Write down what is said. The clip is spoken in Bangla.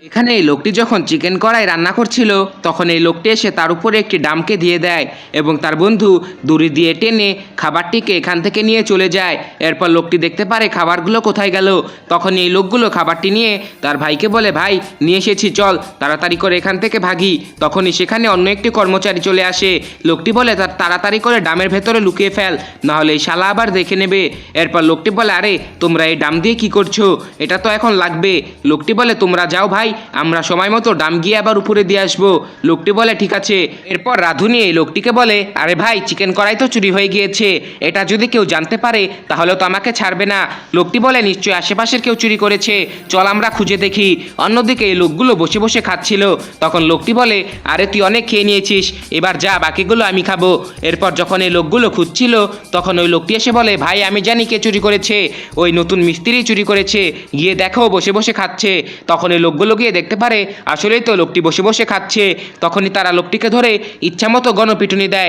এখানে এই লোকটি যখন চিকেন কড়াই রান্না করছিল তখন এই লোকটি এসে তার উপরে একটি ডামকে দিয়ে দেয় এবং তার বন্ধু দড়ি দিয়ে টেনে খাবারটিকে এখান থেকে নিয়ে চলে যায়। এরপর লোকটি দেখতে পারে খাবারগুলো কোথায় গেল। তখন এই লোকগুলো খাবারটি নিয়ে তার ভাইকে বলে, ভাই নিয়ে এসেছি, চল তাড়াতাড়ি করে এখান থেকে ভাগি। তখনই সেখানে অন্য একটি কর্মচারী চলে আসে। লোকটি বলে, তার তাড়াতাড়ি করে ডামের ভেতরে লুকিয়ে ফেল, নাহলে এই শালা আবার দেখে নেবে। এরপর লোকটি বলে, আরে তোমরা এই ডাম দিয়ে কি করছো, এটা তো এখন লাগবে। লোকটি বলে, তোমরা যাও ভাই, আমরা সময় মতো ডাম গিয়ে আবার উপরে দিয়ে আসবো। লোকটি বলে, ঠিক আছে। এরপর রাধুনি এই লোকটিকে বলে, আরে ভাই চিকেন কড়াই তো চুরি হয়ে গিয়েছে, এটা যদি কেউ জানতে পারে তাহলে তো আমাকে ছাড়বে না। লোকটি বলে, নিশ্চয়ই আশেপাশের কেউ চুরি করেছে, চল আমরা খুঁজে দেখি। অন্যদিকে এই লোকগুলো বসে বসে খাচ্ছিল। তখন লোকটি বলে, আরে তুই অনেক খেয়ে নিয়েছিস, এবার যা, বাকিগুলো আমি খাবো। এরপর যখন এই লোকগুলো খুঁজছিল তখন ওই লোকটি এসে বলে, ভাই আমি জানি কে চুরি করেছে, ওই নতুন মিস্ত্রি চুরি করেছে, গিয়ে দেখো বসে বসে খাচ্ছে। তখন এই লোকগুলো গিয়ে দেখতে পারে আসলেই তো লোকটি বসে বসে খাচ্ছে। তখনই তারা লোকটিকে ধরে ইচ্ছামতো গণপিটুনি দেয়।